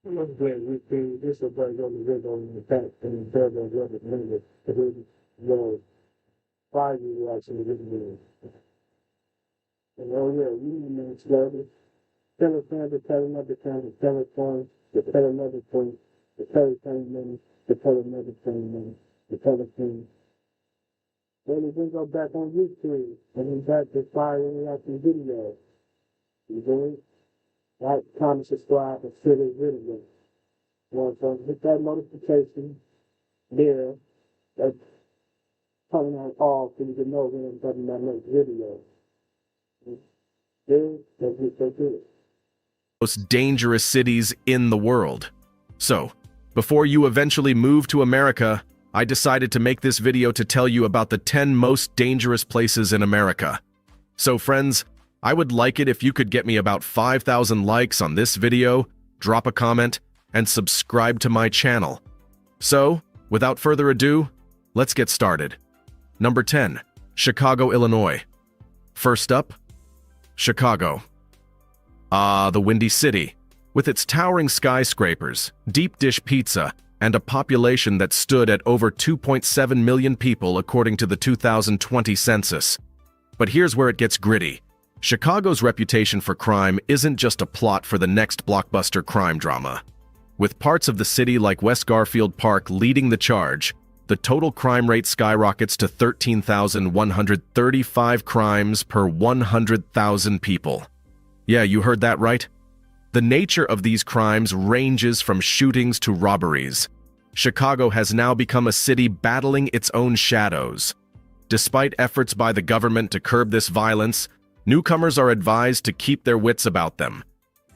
I'm glad we see this is going on the river on the back and the other minute because it was 5 years actually living there. And oh yeah, you know, it's lovely. Tell a friend to tell another friend to tell a friend to tell another friend to tell a friend to tell another friend to tell a friend. Then we can go back on YouTube and then back to fire reaction videos. You know? Like, comment, subscribe, and share this video. Want to hit that notification there. That's turning on all so you can know when I'm putting my next video. Yeah, that's it, that's it. Most dangerous cities in the world. So, before you eventually move to America, I decided to make this video to tell you about the 10 most dangerous places in America. So friends, I would like it if you could get me about 5,000 likes on this video, drop a comment, and subscribe to my channel. So, without further ado, let's get started. Number 10. Chicago, Illinois. First up, Chicago. The Windy City, with its towering skyscrapers, deep dish pizza, and a population that stood at over 2.7 million people according to the 2020 census. But here's where it gets gritty. Chicago's reputation for crime isn't just a plot for the next blockbuster crime drama. With parts of the city like West Garfield Park leading the charge, the total crime rate skyrockets to 13,135 crimes per 100,000 people. Yeah, you heard that right. The nature of these crimes ranges from shootings to robberies. Chicago has now become a city battling its own shadows. Despite efforts by the government to curb this violence, newcomers are advised to keep their wits about them.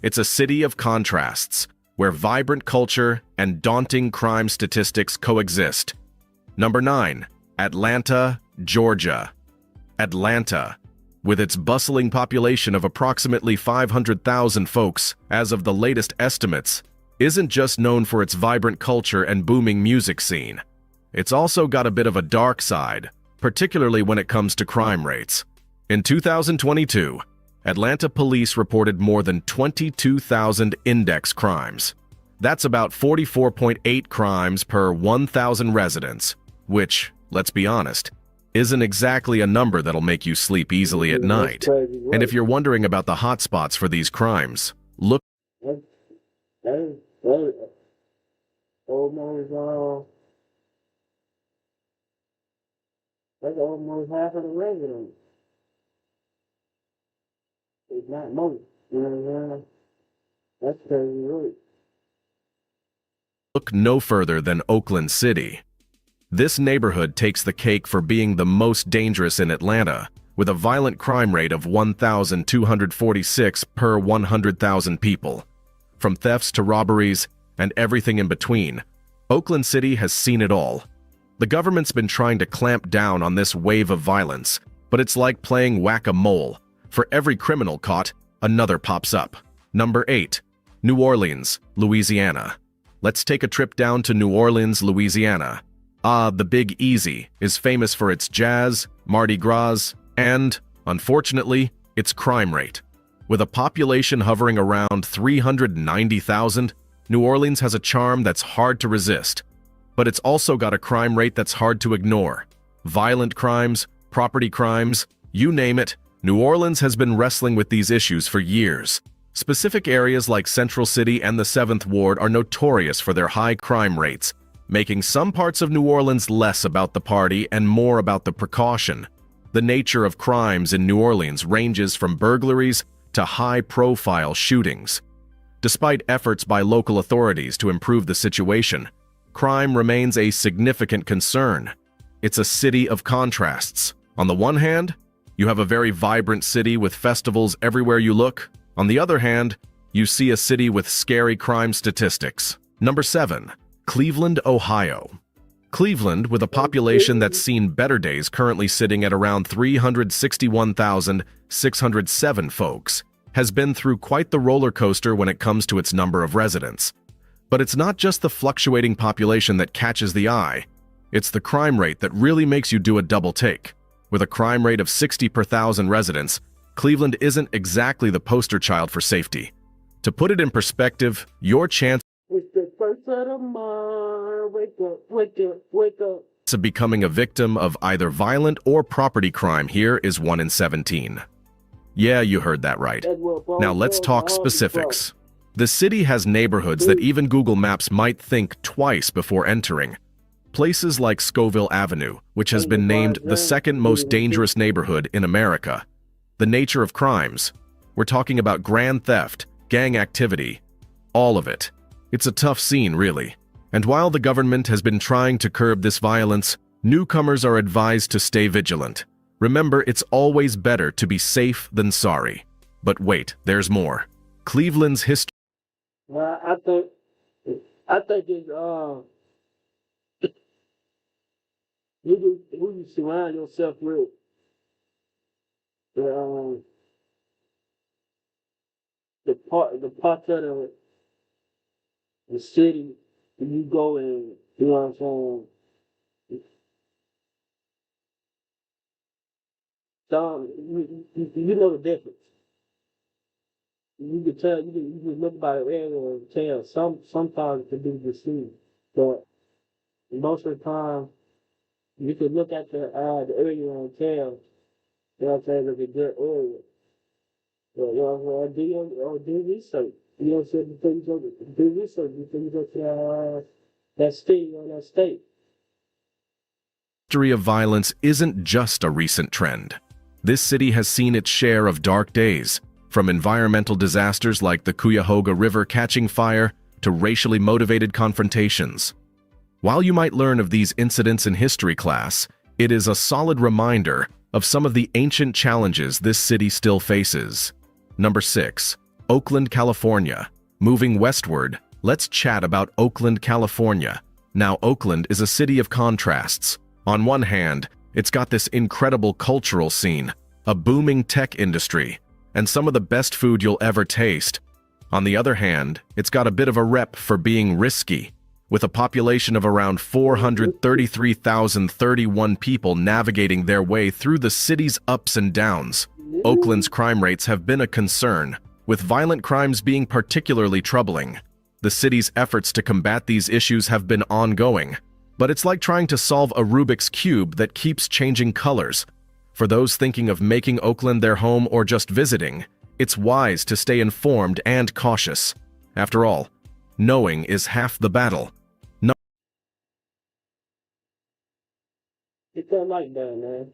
It's a city of contrasts, where vibrant culture and daunting crime statistics coexist. Number 9. Atlanta, Georgia. Atlanta, with its bustling population of approximately 500,000 folks, as of the latest estimates, isn't just known for its vibrant culture and booming music scene. It's also got a bit of a dark side, particularly when it comes to crime rates. In 2022, Atlanta police reported more than 22,000 index crimes. That's about 44.8 crimes per 1,000 residents, which, let's be honest, isn't exactly a number that'll make you sleep easily at night. And if you're wondering about the hotspots for these crimes, look. That's almost half of the residents. It's not most. You know what I'm saying? That's crazy, right? Look no further than Oakland City. This neighborhood takes the cake for being the most dangerous in Atlanta, with a violent crime rate of 1,246 per 100,000 people. From thefts to robberies and everything in between, Oakland City has seen it all. The government's been trying to clamp down on this wave of violence, but it's like playing whack-a-mole. For every criminal caught, another pops up. Number 8. New Orleans, Louisiana. Let's take a trip down to New Orleans, Louisiana. The Big Easy is famous for its jazz, Mardi Gras, and, unfortunately, its crime rate. With a population hovering around 390,000, New Orleans has a charm that's hard to resist. But it's also got a crime rate that's hard to ignore. Violent crimes, property crimes, you name it, New Orleans has been wrestling with these issues for years. Specific areas like Central City and the 7th Ward are notorious for their high crime rates, making some parts of New Orleans less about the party and more about the precaution. The nature of crimes in New Orleans ranges from burglaries to high-profile shootings. Despite efforts by local authorities to improve the situation, crime remains a significant concern. It's a city of contrasts. On the one hand, you have a very vibrant city with festivals everywhere you look. On the other hand, you see a city with scary crime statistics. Number 7. Cleveland, Ohio. Cleveland, with a population that's seen better days, currently sitting at around 361,607 folks, has been through quite the roller coaster when it comes to its number of residents. But it's not just the fluctuating population that catches the eye. It's the crime rate that really makes you do a double take. With a crime rate of 60 per 1,000 residents, Cleveland isn't exactly the poster child for safety. To put it in perspective, your chance First of the month, wake up, wake up, wake up. Of becoming a victim of either violent or property crime here is 1 in 17. Yeah, you heard that right. Now let's talk specifics. The city has neighborhoods that even Google Maps might think twice before entering. Places like Scoville Avenue, which has been named the second most dangerous neighborhood in America. The nature of crimes. We're talking about grand theft, gang activity, all of it. It's a tough scene, really. And while the government has been trying to curb this violence, newcomers are advised to stay vigilant. Remember, it's always better to be safe than sorry. But wait, there's more. Cleveland's history. Well, I think it's who you surround yourself with. The part of the city you go in, you know what I'm saying? You know the difference. You can tell, you can look by the area and tell. Sometimes it can be deceived, but most of the time you can look at the area and tell. You know what I'm saying? It's a good area. But you know what I'm saying? Do research. You know what I'm saying? Do research before you go to that city or that state. History of violence isn't just a recent trend. This city has seen its share of dark days, from environmental disasters like the Cuyahoga River catching fire to racially motivated confrontations. While you might learn of these incidents in history class, it is a solid reminder of some of the ancient challenges this city still faces. Number 6. Oakland, California. Moving westward, let's chat about Oakland, California. Now, Oakland is a city of contrasts. On one hand, it's got this incredible cultural scene, a booming tech industry, and some of the best food you'll ever taste. On the other hand, it's got a bit of a rep for being risky, with a population of around 433,031 people navigating their way through the city's ups and downs. Oakland's crime rates have been a concern, with violent crimes being particularly troubling. The city's efforts to combat these issues have been ongoing, but it's like trying to solve a Rubik's Cube that keeps changing colors. For those thinking of making Oakland their home or just visiting, it's wise to stay informed and cautious. After all, knowing is half the battle. It's that like that, man.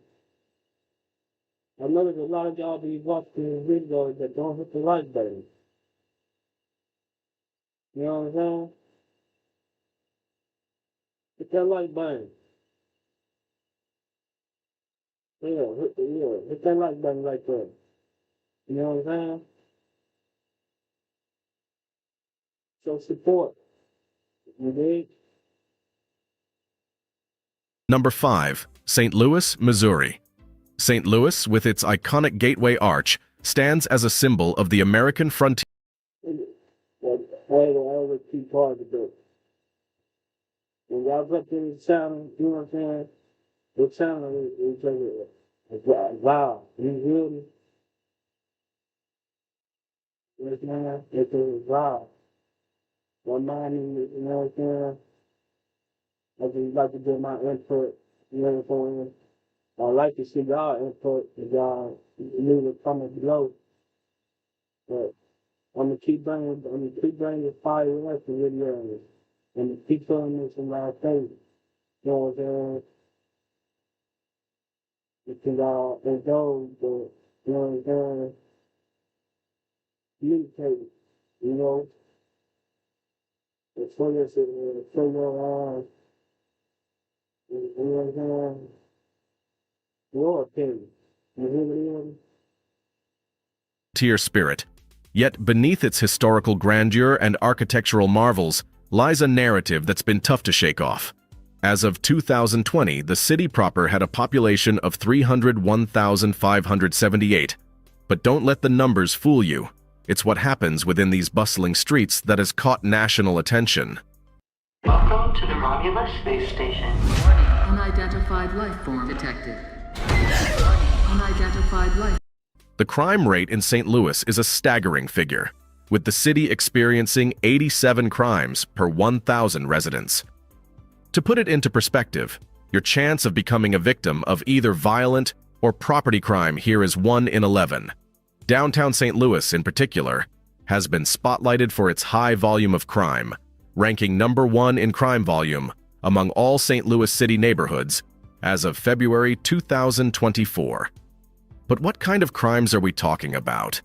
I know there's a lot of y'all be watching videos that don't hit the like button. You know what I'm saying? Hit that like button. Hit that like button like that. You know what I'm saying? Show support. You dig? Number 5. St. Louis, Missouri. St. Louis, with its iconic Gateway Arch, stands as a symbol of the American frontier. I always keep hard to do. When y'all up in the channel, you know what I'm saying? The channel is wow. You hear me? Yes, man. It's a wow. Don't mind me, you know what I'm saying? I just like to get my input, you know what I'm saying? I like to see y'all input if y'all leave a comment below. But I'm gonna keep bringing the fire up to videos. And keep showing this in my face. You know what I'm saying? Because y'all indulge, but you know what I'm saying? Communicate, you know? And show your shit, show your you know what I'm saying? Your opinion. You hear me? Frontier spirit. Yet beneath its historical grandeur and architectural marvels lies a narrative that's been tough to shake off. As of 2020, the city proper had a population of 301,578. But don't let the numbers fool you. It's what happens within these bustling streets that has caught national attention. Welcome to the Romulus space station. Unidentified life form detected. Unidentified life. The crime rate in St. Louis is a staggering figure. with the city experiencing 87 crimes per 1,000 residents. To put it into perspective, your chance of becoming a victim of either violent or property crime here is 1 in 11. Downtown St. Louis, in particular, has been spotlighted for its high volume of crime, ranking number 1 in crime volume among all St. Louis City neighborhoods as of February 2024. But what kind of crimes are we talking about?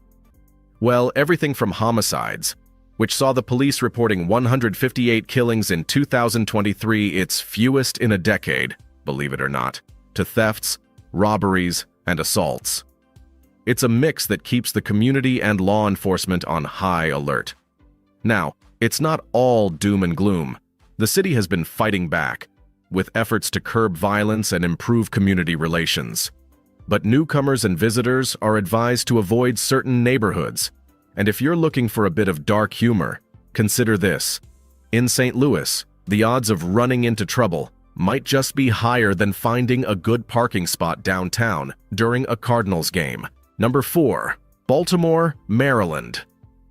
Well, everything from homicides, which saw the police reporting 158 killings in 2023, its fewest in a decade, believe it or not, to thefts, robberies, and assaults. It's a mix that keeps the community and law enforcement on high alert. Now, it's not all doom and gloom. The city has been fighting back, with efforts to curb violence and improve community relations. But newcomers and visitors are advised to avoid certain neighborhoods. And if you're looking for a bit of dark humor, consider this. In St. Louis, the odds of running into trouble might just be higher than finding a good parking spot downtown during a Cardinals game. Number 4, Baltimore, Maryland.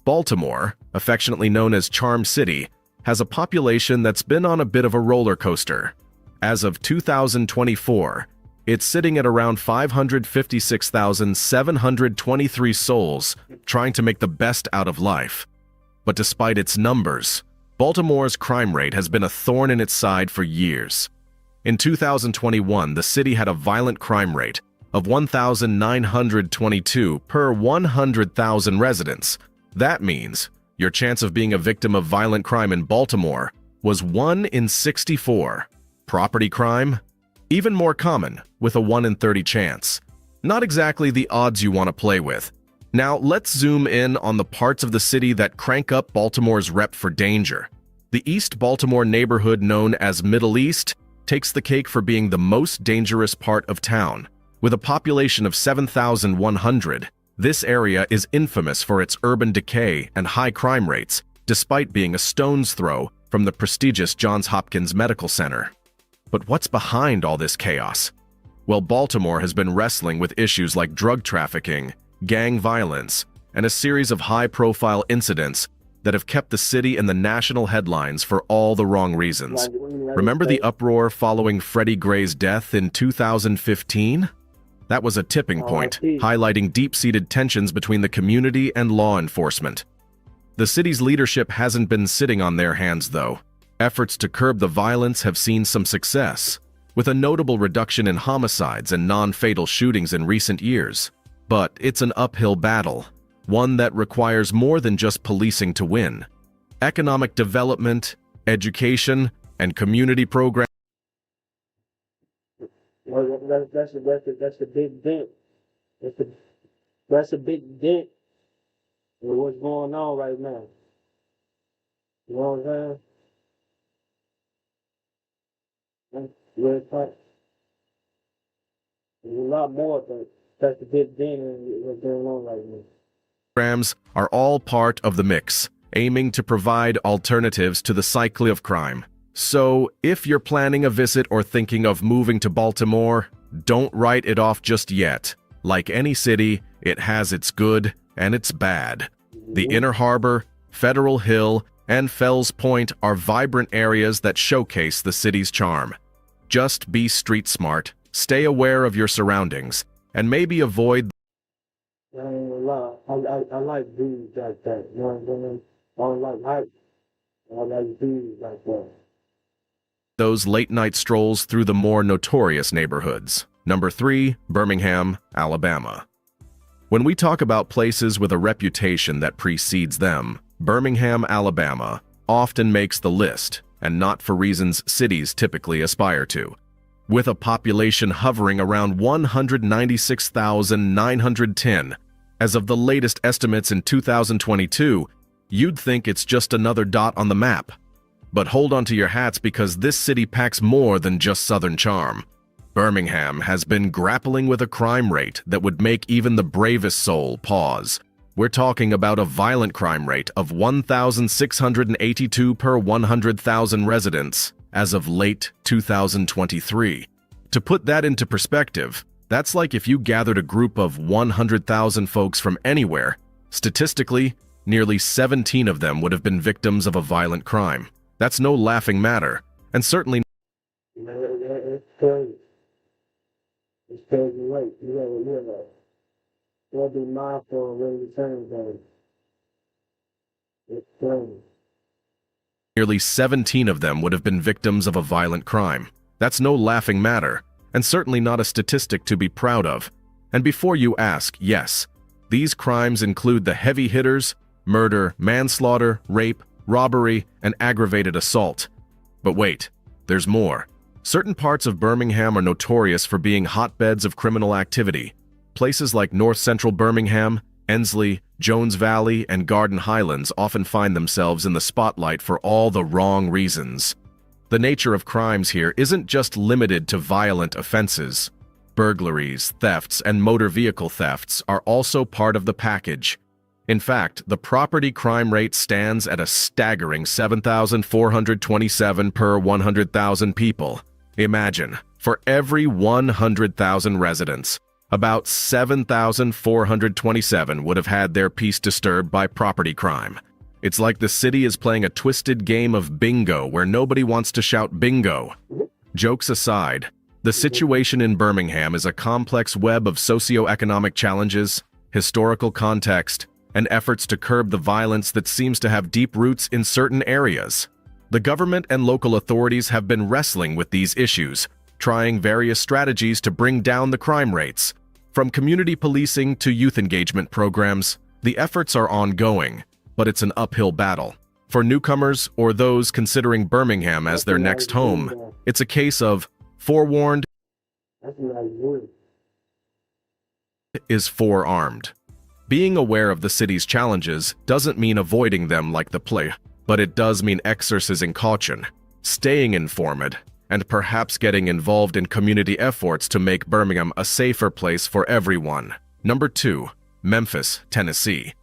Baltimore, affectionately known as Charm City, has a population that's been on a bit of a roller coaster. As of 2024, it's sitting at around 556,723 souls trying to make the best out of life. But despite its numbers, Baltimore's crime rate has been a thorn in its side for years. In 2021, the city had a violent crime rate of 1,922 per 100,000 residents. That means your chance of being a victim of violent crime in Baltimore was 1 in 64. Property crime? Even more common, with a 1 in 30 chance. Not exactly the odds you want to play with. Now, let's zoom in on the parts of the city that crank up Baltimore's rep for danger. The East Baltimore neighborhood known as Middle East takes the cake for being the most dangerous part of town. With a population of 7,100, this area is infamous for its urban decay and high crime rates, despite being a stone's throw from the prestigious Johns Hopkins Medical Center. But what's behind all this chaos? Well, Baltimore has been wrestling with issues like drug trafficking, gang violence, and a series of high-profile incidents that have kept the city in the national headlines for all the wrong reasons. Remember the uproar following Freddie Gray's death in 2015? That was a tipping point, highlighting deep-seated tensions between the community and law enforcement. The city's leadership hasn't been sitting on their hands, though. Efforts to curb the violence have seen some success, with a notable reduction in homicides and non-fatal shootings in recent years. But it's an uphill battle, one that requires more than just policing to win. Economic development, education, and community programs. Well, that's a big dent. That's a big dent with what's going on right now. You know what I'm saying? There's a lot more, but that's a big dent in what's going on right now. Programs are all part of the mix, aiming to provide alternatives to the cycle of crime. So, if you're planning a visit or thinking of moving to Baltimore, don't write it off just yet. Like any city, it has its good and its bad. The Inner Harbor, Federal Hill, and Fells Point are vibrant areas that showcase the city's charm. Just be street smart, stay aware of your surroundings, and maybe avoid. I ain't gonna lie. I like dudes like that. You know what I'm saying? I don't like hype. I like dudes like that. Those late-night strolls through the more notorious neighborhoods. Number 3, Birmingham, Alabama. When we talk about places with a reputation that precedes them, Birmingham, Alabama often makes the list, and not for reasons cities typically aspire to. With a population hovering around 196,910, as of the latest estimates in 2022, you'd think it's just another dot on the map. But hold on to your hats because this city packs more than just Southern charm. Birmingham has been grappling with a crime rate that would make even the bravest soul pause. We're talking about a violent crime rate of 1,682 per 100,000 residents as of late 2023. To put that into perspective, that's like if you gathered a group of 100,000 folks from anywhere. Statistically, nearly 17 of them would have been victims of a violent crime. That's no laughing matter, and certainly It's crazy. It's crazy late. You gotta be mindful of where you turn things. It's crazy. nearly 17 of them would have been victims of a violent crime. That's no laughing matter, and certainly not a statistic to be proud of. And before you ask, yes, these crimes include the heavy hitters: murder, manslaughter, rape, robbery, and aggravated assault. But wait, there's more. Certain parts of Birmingham are notorious for being hotbeds of criminal activity. Places like North Central Birmingham, Ensley, Jones Valley, and Garden Highlands often find themselves in the spotlight for all the wrong reasons. The nature of crimes here isn't just limited to violent offenses. Burglaries, thefts, and motor vehicle thefts are also part of the package. In fact, the property crime rate stands at a staggering 7,427 per 100,000 people. Imagine, for every 100,000 residents, about 7,427 would have had their peace disturbed by property crime. It's like the city is playing a twisted game of bingo where nobody wants to shout bingo. Jokes aside, the situation in Birmingham is a complex web of socioeconomic challenges, historical context, and efforts to curb the violence that seems to have deep roots in certain areas. The government and local authorities have been wrestling with these issues, trying various strategies to bring down the crime rates. From community policing to youth engagement programs, the efforts are ongoing, but it's an uphill battle. For newcomers or those considering Birmingham as their next home, it's a case of forewarned is forearmed. Being aware of the city's challenges doesn't mean avoiding them like the plague, but it does mean exercising caution, staying informed, and perhaps getting involved in community efforts to make Birmingham a safer place for everyone. Number 2, Memphis, Tennessee.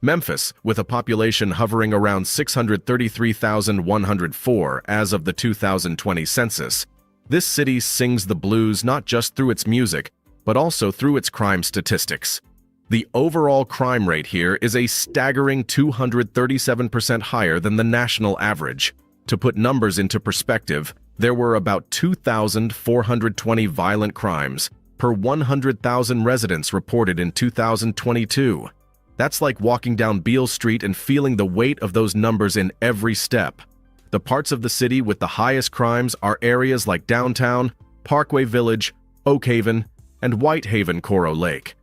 Memphis, with a population hovering around 633,104 as of the 2020 census, this city sings the blues not just through its music, but also through its crime statistics. The overall crime rate here is a staggering 237% higher than the national average. To put numbers into perspective, there were about 2,420 violent crimes per 100,000 residents reported in 2022. That's like walking down Beale Street and feeling the weight of those numbers in every step. The parts of the city with the highest crimes are areas like Downtown, Parkway Village, Oakhaven, and Whitehaven Coral Lake.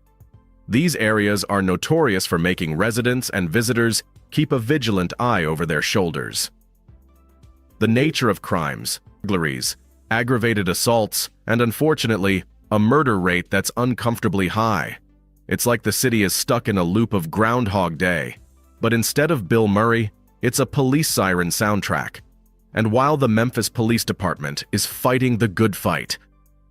These areas are notorious for making residents and visitors keep a vigilant eye over their shoulders. The nature of crimes, burglaries, aggravated assaults, and unfortunately, a murder rate that's uncomfortably high. It's like the city is stuck in a loop of Groundhog Day, but instead of Bill Murray, it's a police siren soundtrack. And while the Memphis Police Department is fighting the good fight,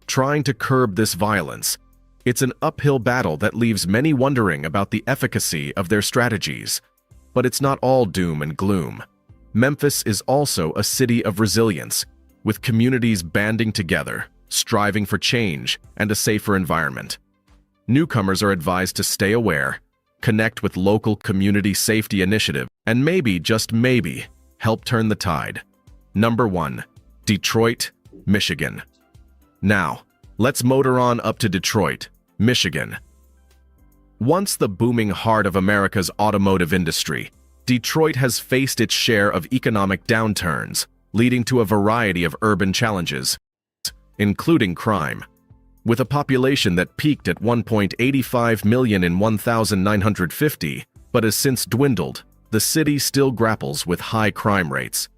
trying to curb this violence, it's an uphill battle that leaves many wondering about the efficacy of their strategies. But it's not all doom and gloom. Memphis is also a city of resilience, with communities banding together, striving for change and a safer environment. Newcomers are advised to stay aware, connect with local community safety initiatives, and maybe, just maybe, help turn the tide. Number 1, Detroit, Michigan. Now, let's motor on up to Detroit, Michigan. Once the booming heart of America's automotive industry, Detroit has faced its share of economic downturns, leading to a variety of urban challenges, including crime. With a population that peaked at 1.85 million in 1950, but has since dwindled, the city still grapples with high crime rates.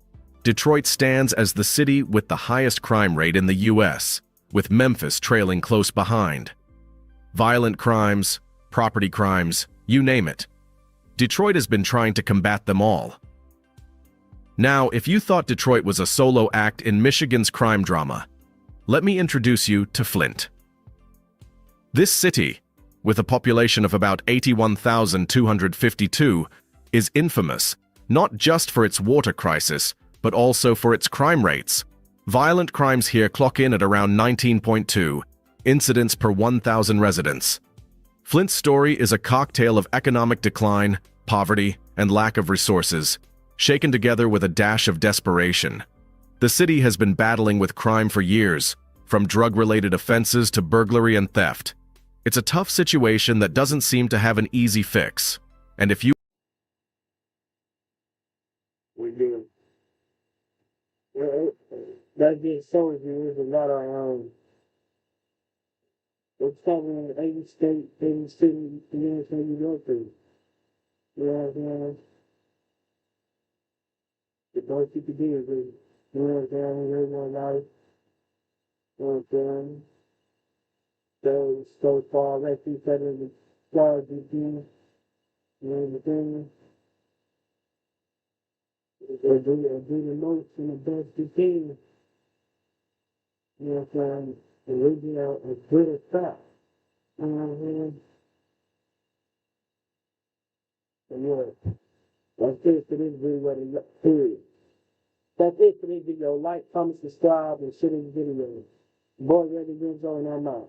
Detroit stands as the city with the highest crime rate in the U.S., with Memphis trailing close behind. Violent crimes, property crimes, you name it. Detroit has been trying to combat them all. Now, if you thought Detroit was a solo act in Michigan's crime drama, let me introduce you to Flint. This city, with a population of about 81,252, is infamous, not just for its water crisis, but also for its crime rates. Violent crimes here clock in at around 19.2 incidents per 1,000 residents. Flint's story is a cocktail of economic decline, poverty, and lack of resources, shaken together with a dash of desperation. The city has been battling with crime for years, from drug-related offenses to burglary and theft. It's a tough situation that doesn't seem to have an easy fix. And if you We do. Well, that just shows you there's a lot of what's happening in every state, every city, you go to. You know what I'm saying? The most you can do is, you know what I'm saying, live one life. You know what I'm saying? So far, like you said, as far as you can, you know what I'm saying? Or do the most and the best you can. You know what I'm saying? And really a good effect. You know what I'm saying? And yeah, that's it for this video. Period. That's it for this video. Like, comment, subscribe, and share this video. Boy, ready to go in our mouth.